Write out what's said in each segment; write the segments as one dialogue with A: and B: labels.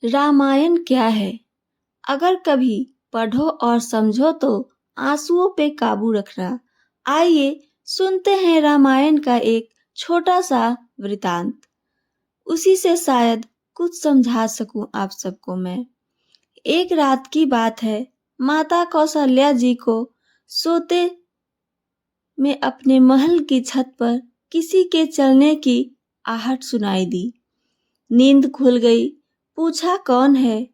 A: रामायण क्या है? अगर कभी पढ़ो और समझो तो आंसुओं पे काबू रखना। आइए सुनते हैं रामायण का एक छोटा सा वृतांत। उसी से शायद कुछ समझा सकूं आप सबको मैं। एक रात की बात है, माता कौशल्या जी को सोते में अपने महल की छत पर किसी के चलने की आहट सुनाई दी। नींद खुल गई। पूछा कौन है?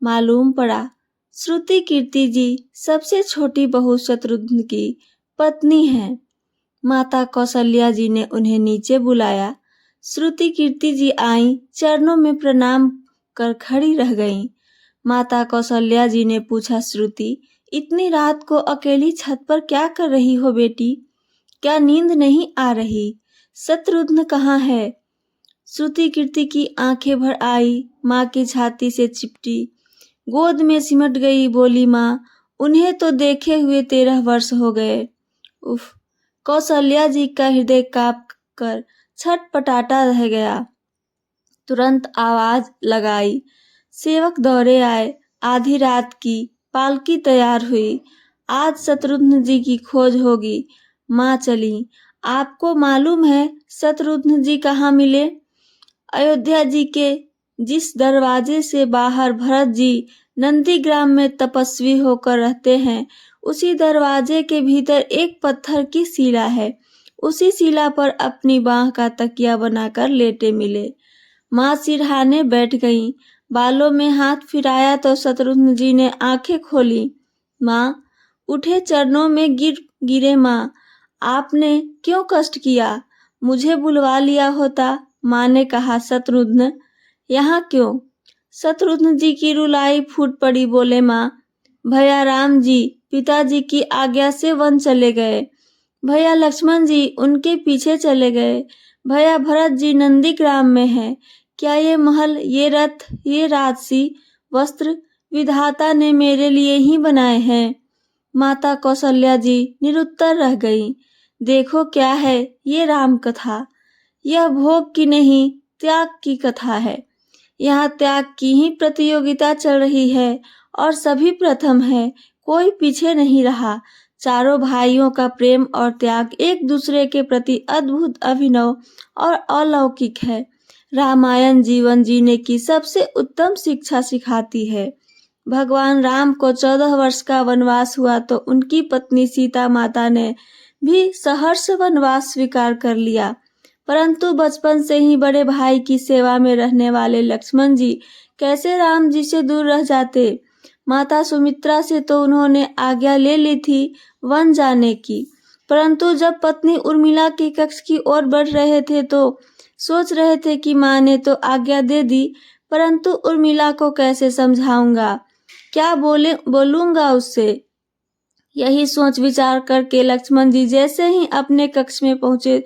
A: मालूम पड़ा श्रुति कीर्ति जी सबसे छोटी बहू शत्रुघ्न की पत्नी है। माता कौशल्या जी ने उन्हें नीचे बुलाया। श्रुति कीर्ति जी आई, चरणों में प्रणाम कर खड़ी रह गईं। माता कौशल्या जी ने पूछा, श्रुति इतनी रात को अकेली छत पर क्या कर रही हो बेटी? क्या नींद नहीं आ रही? शत्रुघ्न कहाँ है? श्रुति कीर्ति की आंखें भर आई, माँ की छाती से चिपटी, गोद में सिमट गई। बोली, माँ उन्हें तो देखे हुए 13 वर्ष हो गए। उफ! कौशल्या जी का हृदय कांप कर छटपटाता रह गया। तुरंत आवाज लगाई, सेवक दौड़े आए। आधी रात की पालकी तैयार हुई। आज शत्रुघ्न जी की खोज होगी। माँ चली। आपको मालूम है शत्रुघ्न जी कहाँ मिले? अयोध्या जी के जिस दरवाजे से बाहर भरत जी नंदीग्राम में तपस्वी होकर रहते हैं, उसी दरवाजे के भीतर एक पत्थर की शिला है। उसी शिला पर अपनी बाह का तकिया बनाकर लेटे मिले। माँ सिरहाने बैठ गईं। बालों में हाथ फिराया तो शत्रुघ्न जी ने आंखें खोली। माँ उठे, चरणों में गिरे। माँ आपने क्यों कष्ट किया? मुझे बुलवा लिया होता। माँ ने कहा, शत्रुघ्न यहाँ क्यों? शत्रुघ्न जी की रुलाई फूट पड़ी। बोले, माँ भैया राम जी पिताजी की आज्ञा से वन चले गए। भैया लक्ष्मण जी उनके पीछे चले गए। भैया भरत जी नंदीग्राम में है। क्या ये महल, ये रथ, ये राजसी वस्त्र विधाता ने मेरे लिए ही बनाए हैं? माता कौशल्या जी निरुत्तर रह गईं। देखो क्या है ये राम कथा। यह भोग की नहीं, त्याग की कथा है। यहाँ त्याग की ही प्रतियोगिता चल रही है और सभी प्रथम है, कोई पीछे नहीं रहा। चारों भाइयों का प्रेम और त्याग एक दूसरे के प्रति अद्भुत, अभिनव और अलौकिक है। रामायण जीवन जीने की सबसे उत्तम शिक्षा सिखाती है। भगवान राम को 14 वर्ष का वनवास हुआ तो उनकी पत्नी सीता माता ने भी सहर्ष वनवास स्वीकार कर लिया। परंतु बचपन से ही बड़े भाई की सेवा में रहने वाले लक्ष्मण जी कैसे राम जी से दूर रह जाते? माता सुमित्रा से तो उन्होंने आज्ञा ले ली थी वन जाने की, परंतु जब पत्नी उर्मिला के कक्ष की ओर बढ़ रहे थे तो सोच रहे थे कि माँ ने तो आज्ञा दे दी, परंतु उर्मिला को कैसे समझाऊंगा, क्या बोलूंगा उससे? यही सोच विचार करके लक्ष्मण जी जैसे ही अपने कक्ष में पहुंचे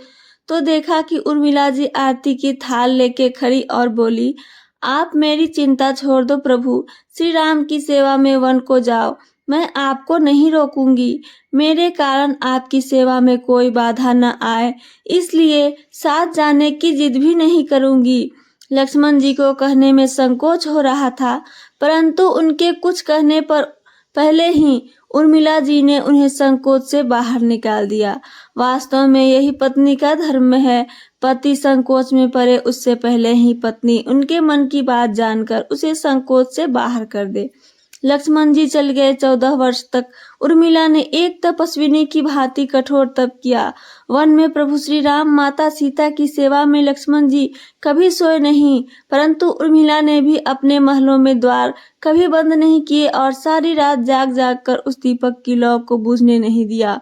A: तो देखा कि उर्मिला जी आरती की थाल लेके खड़ी और बोली, आप मेरी चिंता छोड़ दो प्रभु, श्री राम की सेवा में वन को जाओ, मैं आपको नहीं रोकूंगी। मेरे कारण आपकी सेवा में कोई बाधा न आए, इसलिए साथ जाने की जिद भी नहीं करूंगी। लक्ष्मण जी को कहने में संकोच हो रहा था, परंतु उनके कुछ कहने पर पहले ही उर्मिला जी ने उन्हें संकोच से बाहर निकाल दिया। वास्तव में यही पत्नी का धर्म है। पति संकोच में पड़े उससे पहले ही पत्नी उनके मन की बात जानकर उसे संकोच से बाहर कर दे। लक्ष्मण जी चल गए। 14 वर्ष तक उर्मिला ने एक तपस्विनी की भांति कठोर तप किया। वन में प्रभु श्री राम माता सीता की सेवा में लक्ष्मण जी कभी सोए नहीं, परंतु उर्मिला ने भी अपने महलों में द्वार कभी बंद नहीं किए और सारी रात जाग जाग कर उस दीपक की लौ को बुझने नहीं दिया।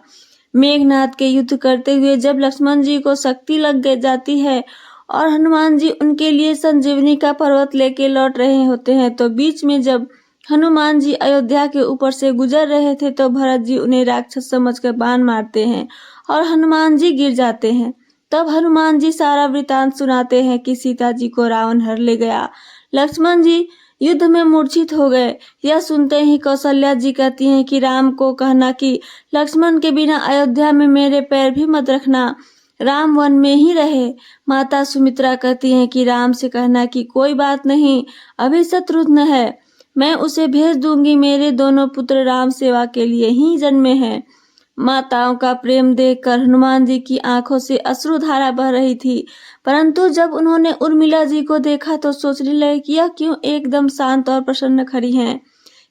A: मेघनाद के युद्ध करते हुए जब लक्ष्मण जी को शक्ति लग जाती है और हनुमान जी उनके लिए संजीवनी का पर्वत लेके लौट रहे होते हैं, तो बीच में जब हनुमान जी अयोध्या के ऊपर से गुजर रहे थे तो भरत जी उन्हें राक्षस समझकर बाण मारते हैं और हनुमान जी गिर जाते हैं। तब हनुमान जी सारा वृतांत सुनाते हैं कि सीता जी को रावण हर ले गया। लक्ष्मण जी युद्ध में मूर्छित हो गए। यह सुनते ही कौशल्या जी कहती हैं कि राम को कहना कि लक्ष्मण के बिना अयोध्या में मेरे पैर भी मत रखना। राम वन में ही रहे। माता सुमित्रा कहती हैं कि राम से कहना कि कोई बात नहीं, अभी शत्रुघ्न है, मैं उसे भेज दूंगी, मेरे दोनों पुत्र राम सेवा के लिए ही जन्मे हैं। माताओं का प्रेम देखकर हनुमान जी की आंखों से अश्रुधारा बह रही थी, परंतु जब उन्होंने उर्मिला जी को देखा तो सोचने लगे कि यह क्यों एकदम शांत और प्रसन्न खड़ी हैं।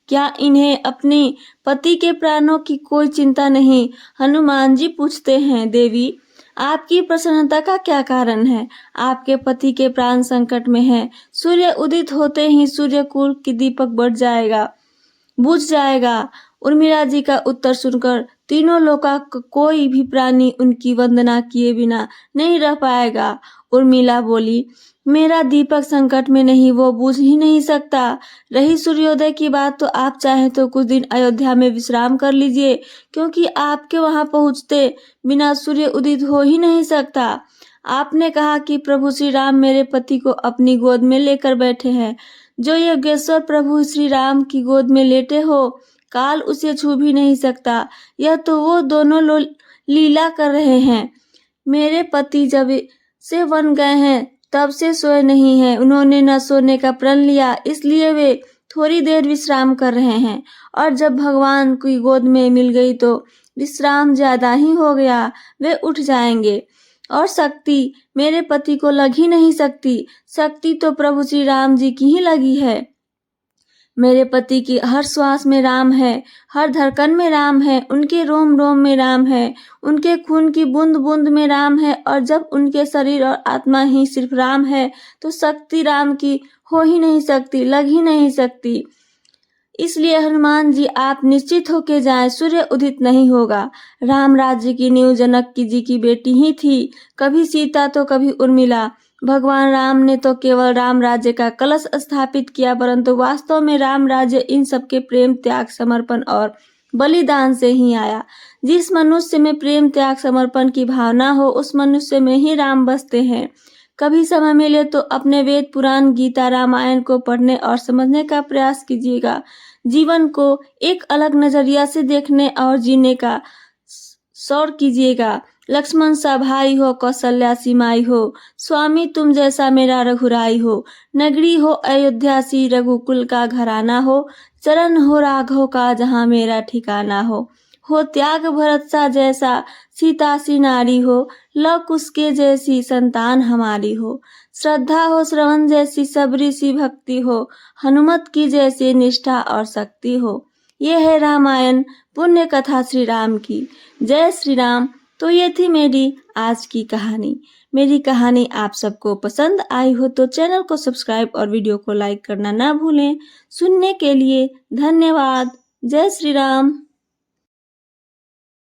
A: क्या इन्हें अपने पति के प्राणों की कोई चिंता नहीं? हनुमान जी पूछते हैं, देवी आपकी प्रसन्नता का क्या कारण है? आपके पति के प्राण संकट में हैं। सूर्य उदित होते ही सूर्यकुल की दीपक बुझ जाएगा। उर्मिला जी का उत्तर सुनकर तीनों लोका कोई भी प्राणी उनकी वंदना किए बिना नहीं रह पाएगा। उर्मिला बोली, मेरा दीपक संकट में नहीं, वो बुझ ही नहीं सकता। रही सूर्योदय की बात, तो आप चाहें तो कुछ दिन अयोध्या में विश्राम कर लीजिए, क्योंकि आपके वहां पहुंचते बिना सूर्य उदित हो ही नहीं सकता। आपने कहा कि प्रभु श्री राम मेरे पति को अपनी गोद में लेकर बैठे हैं। जो योगेश्वर प्रभु श्री राम की गोद में लेटे हो, काल उसे छू भी नहीं सकता। यह तो वो दोनों लीला कर रहे हैं। मेरे पति जब से वन गए हैं तब से सोए नहीं हैं। उन्होंने न सोने का प्रण लिया, इसलिए वे थोड़ी देर विश्राम कर रहे हैं, और जब भगवान की गोद में मिल गई तो विश्राम ज्यादा ही हो गया, वे उठ जाएंगे। और शक्ति मेरे पति को लग ही नहीं सकती। शक्ति तो प्रभु श्री राम जी की ही लगी है। मेरे पति की हर श्वास में राम है, हर धड़कन में राम है, उनके रोम रोम में राम है, उनके खून की बूंद बूंद में राम है। और जब उनके शरीर और आत्मा ही सिर्फ राम है, तो शक्ति राम की हो ही नहीं सकती, लग ही नहीं सकती। इसलिए हनुमान जी आप निश्चित होके जाएं, सूर्य उदित नहीं होगा। राम राज्य की नींव जनक जी की बेटी ही थी, कभी सीता तो कभी उर्मिला। भगवान राम ने तो केवल राम राज्य का कलश स्थापित किया, परंतु वास्तव में राम राज्य इन सबके प्रेम, त्याग, समर्पण और बलिदान से ही आया। जिस मनुष्य में प्रेम, त्याग, समर्पण की भावना हो, उस मनुष्य में ही राम बसते हैं। कभी समय मिले तो अपने वेद, पुराण, गीता, रामायण को पढ़ने और समझने का प्रयास कीजिएगा। जीवन को एक अलग नजरिया से देखने और जीने का सौर कीजिएगा। लक्ष्मण सा भाई हो, कौशल्या सी माई हो, स्वामी तुम जैसा मेरा रघुराई हो। नगरी हो अयोध्या सी, रघुकुल का घराना हो, चरण हो राघव का जहाँ मेरा ठिकाना हो त्याग भरत सा जैसा, सीता सी नारी हो, लव कुश के जैसी संतान हमारी हो। श्रद्धा हो श्रवण जैसी, सबरी सी भक्ति हो, हनुमत की जैसी निष्ठा और शक्ति हो। ये है रामायण, पुण्य कथा श्री राम की। जय श्री राम। तो ये थी मेरी आज की कहानी। मेरी कहानी आप सबको पसंद आई हो तो चैनल को सब्सक्राइब और वीडियो को लाइक करना ना भूलें। सुनने के लिए धन्यवाद। जय श्री राम।